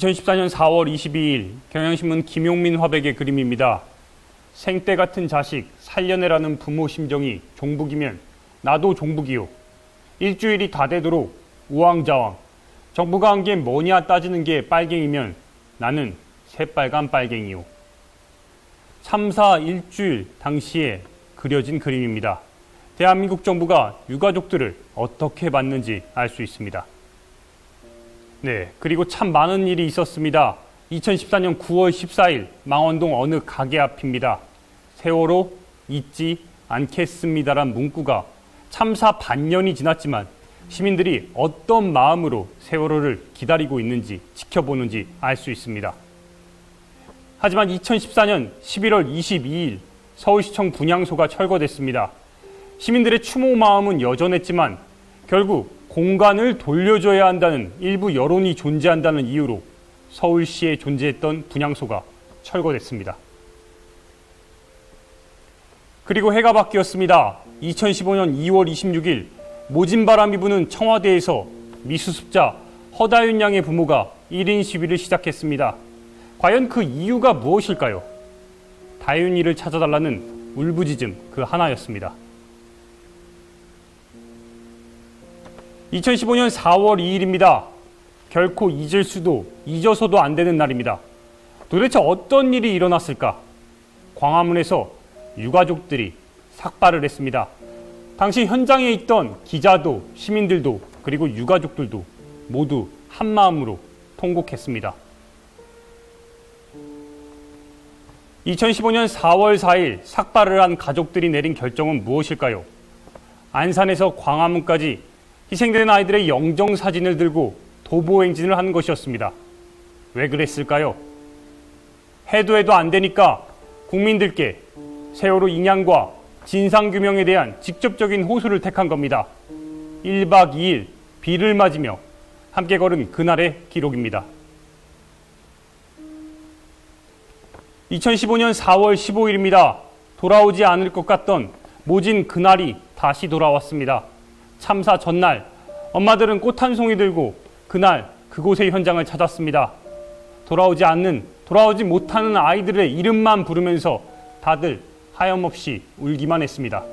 2014년 4월 22일 경향신문 김용민 화백의 그림입니다. 생때 같은 자식 살려내라는 부모 심정이 종북이면 나도 종북이요. 일주일이 다 되도록 우왕좌왕. 정부가 한 게 뭐냐 따지는 게 빨갱이면 나는 새빨간 빨갱이요. 참사 일주일 당시에 그려진 그림입니다. 대한민국 정부가 유가족들을 어떻게 봤는지 알 수 있습니다. 네, 그리고 참 많은 일이 있었습니다. 2014년 9월 14일 망원동 어느 가게 앞입니다. 세월호 잊지 않겠습니다란 문구가 참사 반년이 지났지만 시민들이 어떤 마음으로 세월호를 기다리고 있는지 지켜보는지 알 수 있습니다. 하지만 2014년 11월 22일 서울시청 분향소가 철거됐습니다. 시민들의 추모 마음은 여전했지만 결국 공간을 돌려줘야 한다는 일부 여론이 존재한다는 이유로 서울시에 존재했던 분향소가 철거됐습니다. 그리고 해가 바뀌었습니다. 2015년 2월 26일 모진 바람이 부는 청와대에서 미수습자 허다윤 양의 부모가 1인 시위를 시작했습니다. 과연 그 이유가 무엇일까요? 다윤이를 찾아달라는 울부짖음 그 하나였습니다. 2015년 4월 2일입니다. 결코 잊을 수도 잊어서도 안 되는 날입니다. 도대체 어떤 일이 일어났을까? 광화문에서 유가족들이 삭발을 했습니다. 당시 현장에 있던 기자도 시민들도 그리고 유가족들도 모두 한마음으로 통곡했습니다. 2015년 4월 4일 삭발을 한 가족들이 내린 결정은 무엇일까요? 안산에서 광화문까지 희생된 아이들의 영정사진을 들고 도보행진을 하는 것이었습니다. 왜 그랬을까요? 해도 안 되니까 국민들께 세월호 인양과 진상규명에 대한 직접적인 호소를 택한 겁니다. 1박 2일 비를 맞으며 함께 걸은 그날의 기록입니다. 2015년 4월 15일입니다. 돌아오지 않을 것 같던 모진 그날이 다시 돌아왔습니다. 참사 전날 엄마들은 꽃 한 송이 들고 그날 그곳의 현장을 찾았습니다. 돌아오지 못하는 아이들의 이름만 부르면서 다들 하염없이 울기만 했습니다.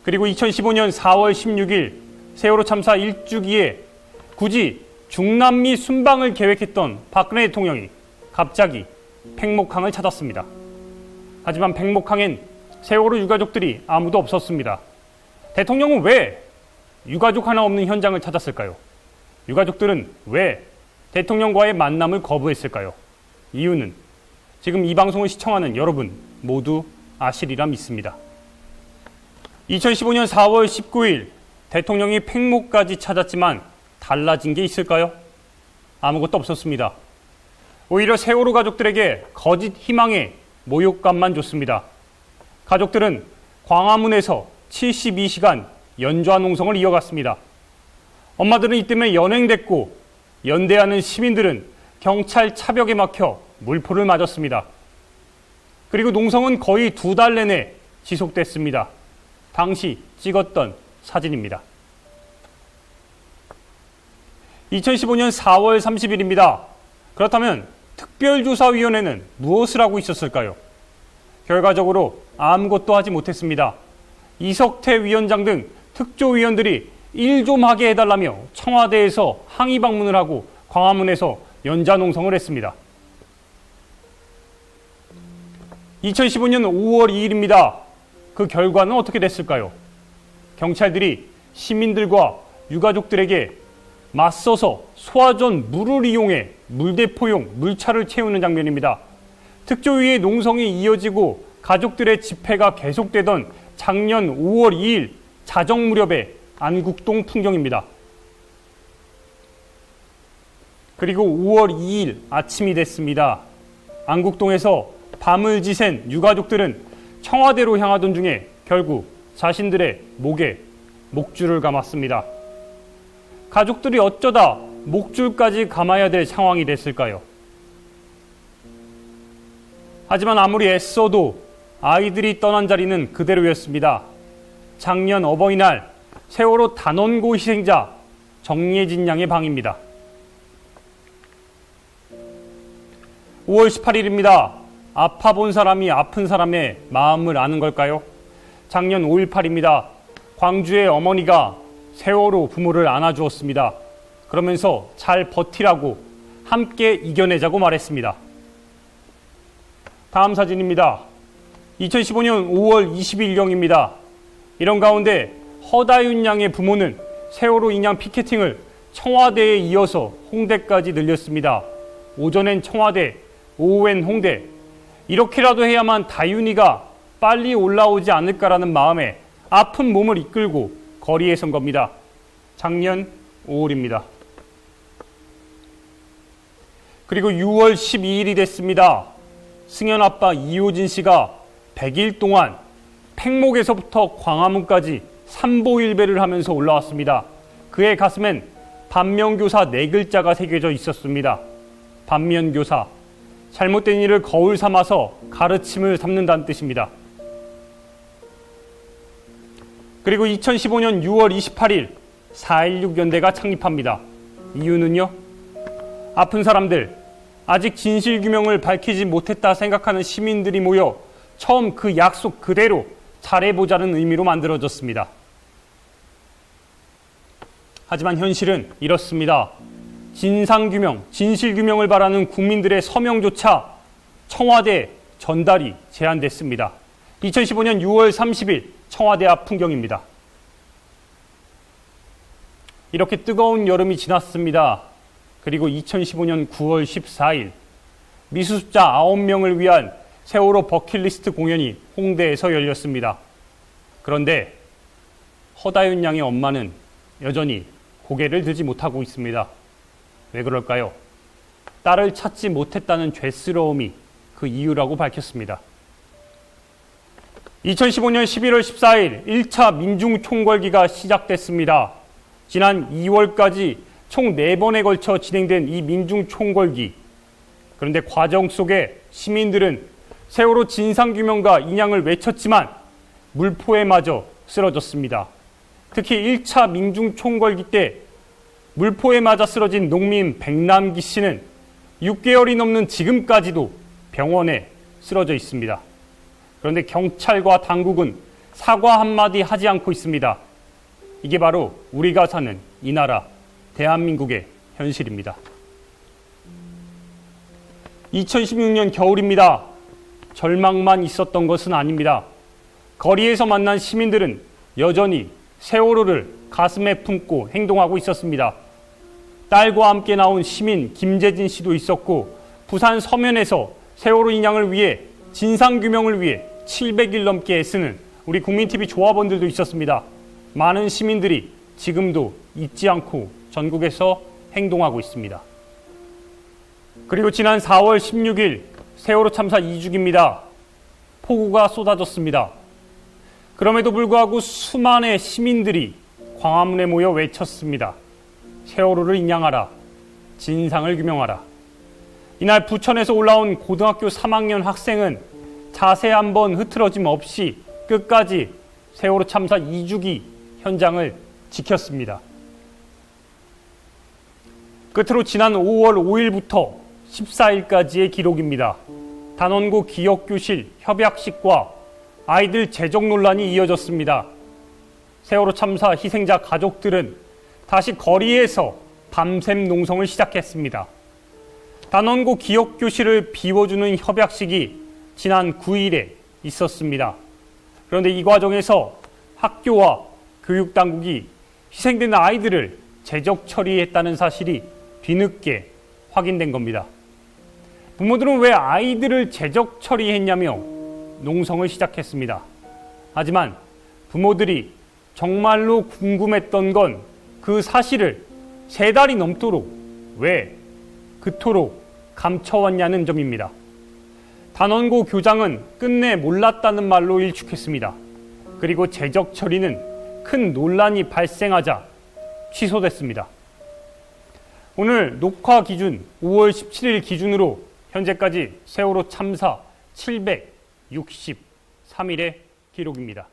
그리고 2015년 4월 16일 세월호 참사 1주기에 굳이 중남미 순방을 계획했던 박근혜 대통령이 갑자기 팽목항을 찾았습니다. 하지만 팽목항엔 세월호 유가족들이 아무도 없었습니다. 대통령은 왜 유가족 하나 없는 현장을 찾았을까요? 유가족들은 왜 대통령과의 만남을 거부했을까요? 이유는 지금 이 방송을 시청하는 여러분 모두 아시리라 믿습니다. 2015년 4월 19일 대통령이 팽목까지 찾았지만 달라진 게 있을까요? 아무것도 없었습니다. 오히려 세월호 가족들에게 거짓 희망의 모욕감만 줬습니다. 가족들은 광화문에서 72시간 연좌농성을 이어갔습니다. 엄마들은 이 때문에 연행됐고 연대하는 시민들은 경찰 차벽에 막혀 물포를 맞았습니다. 그리고 농성은 거의 2달 내내 지속됐습니다. 당시 찍었던 사진입니다. 2015년 4월 30일입니다. 그렇다면 특별조사위원회는 무엇을 하고 있었을까요? 결과적으로 아무것도 하지 못했습니다. 이석태 위원장 등 특조위원들이 일 좀 하게 해달라며 청와대에서 항의 방문을 하고 광화문에서 연좌농성을 했습니다. 2015년 5월 2일입니다. 그 결과는 어떻게 됐을까요? 경찰들이 시민들과 유가족들에게 맞서서 소화전 물을 이용해 물대포용 물차를 채우는 장면입니다. 특조위의 농성이 이어지고 가족들의 집회가 계속되던 작년 5월 2일 자정 무렵의 안국동 풍경입니다. 그리고 5월 2일 아침이 됐습니다. 안국동에서 밤을 지샌 유가족들은 청와대로 향하던 중에 결국 자신들의 목에 목줄을 감았습니다. 가족들이 어쩌다 목줄까지 감아야 될 상황이 됐을까요? 하지만 아무리 애써도 아이들이 떠난 자리는 그대로였습니다. 작년 어버이날 세월호 단원고 희생자 정예진 양의 방입니다. 5월 18일입니다. 아파본 사람이 아픈 사람의 마음을 아는 걸까요? 작년 5.18입니다. 광주의 어머니가 세월호 부모를 안아주었습니다. 그러면서 잘 버티라고 함께 이겨내자고 말했습니다. 다음 사진입니다. 2015년 5월 20일경입니다. 이런 가운데 허다윤 양의 부모는 세월호 인양 피켓팅을 청와대에 이어서 홍대까지 늘렸습니다. 오전엔 청와대, 오후엔 홍대. 이렇게라도 해야만 다윤이가 빨리 올라오지 않을까라는 마음에 아픈 몸을 이끌고 거리에 선 겁니다. 작년 5월입니다. 그리고 6월 12일이 됐습니다. 승현 아빠 이호진 씨가 100일 동안 팽목에서부터 광화문까지 삼보일배를 하면서 올라왔습니다. 그의 가슴엔 반면교사 4글자가 새겨져 있었습니다. 반면교사, 잘못된 일을 거울 삼아서 가르침을 삼는다는 뜻입니다. 그리고 2015년 6월 28일 4.16 연대가 창립합니다. 이유는요? 아픈 사람들, 아직 진실규명을 밝히지 못했다 생각하는 시민들이 모여 처음 그 약속 그대로 잘해보자는 의미로 만들어졌습니다. 하지만 현실은 이렇습니다. 진상규명, 진실규명을 바라는 국민들의 서명조차 청와대 전달이 제한됐습니다. 2015년 6월 30일 청와대 앞 풍경입니다. 이렇게 뜨거운 여름이 지났습니다. 그리고 2015년 9월 14일 미수습자 9명을 위한 세월호 버킷리스트 공연이 홍대에서 열렸습니다. 그런데 허다윤 양의 엄마는 여전히 고개를 들지 못하고 있습니다. 왜 그럴까요? 딸을 찾지 못했다는 죄스러움이 그 이유라고 밝혔습니다. 2015년 11월 14일 1차 민중총궐기가 시작됐습니다. 지난 2월까지 총 4번에 걸쳐 진행된 이 민중총궐기. 그런데 과정 속에 시민들은 세월호 진상규명과 인양을 외쳤지만 물포에 마저 쓰러졌습니다. 특히 1차 민중총궐기 때 물포에 맞아 쓰러진 농민 백남기 씨는 6개월이 넘는 지금까지도 병원에 쓰러져 있습니다. 그런데 경찰과 당국은 사과 한마디 하지 않고 있습니다. 이게 바로 우리가 사는 이 나라 대한민국의 현실입니다. 2016년 겨울입니다. 절망만 있었던 것은 아닙니다. 거리에서 만난 시민들은 여전히 세월호를 가슴에 품고 행동하고 있었습니다. 딸과 함께 나온 시민 김재진 씨도 있었고 부산 서면에서 세월호 인양을 위해 진상규명을 위해 700일 넘게 애쓰는 우리 국민TV 조합원들도 있었습니다. 많은 시민들이 지금도 잊지 않고 전국에서 행동하고 있습니다. 그리고 지난 4월 16일 세월호 참사 2주기입니다. 폭우가 쏟아졌습니다. 그럼에도 불구하고 수많은 시민들이 광화문에 모여 외쳤습니다. 세월호를 인양하라. 진상을 규명하라. 이날 부천에서 올라온 고등학교 3학년 학생은 자세 한번 흐트러짐 없이 끝까지 세월호 참사 2주기 현장을 지켰습니다. 끝으로 지난 5월 5일부터 14일까지의 기록입니다. 단원고 기억교실 협약식과 아이들 재적 논란이 이어졌습니다. 세월호 참사 희생자 가족들은 다시 거리에서 밤샘 농성을 시작했습니다. 단원고 기억교실을 비워주는 협약식이 지난 9일에 있었습니다. 그런데 이 과정에서 학교와 교육당국이 희생된 아이들을 재적 처리했다는 사실이 뒤늦게 확인된 겁니다. 부모들은 왜 아이들을 재적 처리했냐며 농성을 시작했습니다. 하지만 부모들이 정말로 궁금했던 건 그 사실을 3달이 넘도록 왜 그토록 감춰왔냐는 점입니다. 단원고 교장은 끝내 몰랐다는 말로 일축했습니다. 그리고 재적 처리는 큰 논란이 발생하자 취소됐습니다. 오늘 녹화 기준 5월 17일 기준으로 현재까지 세월호 참사 763일의 기록입니다.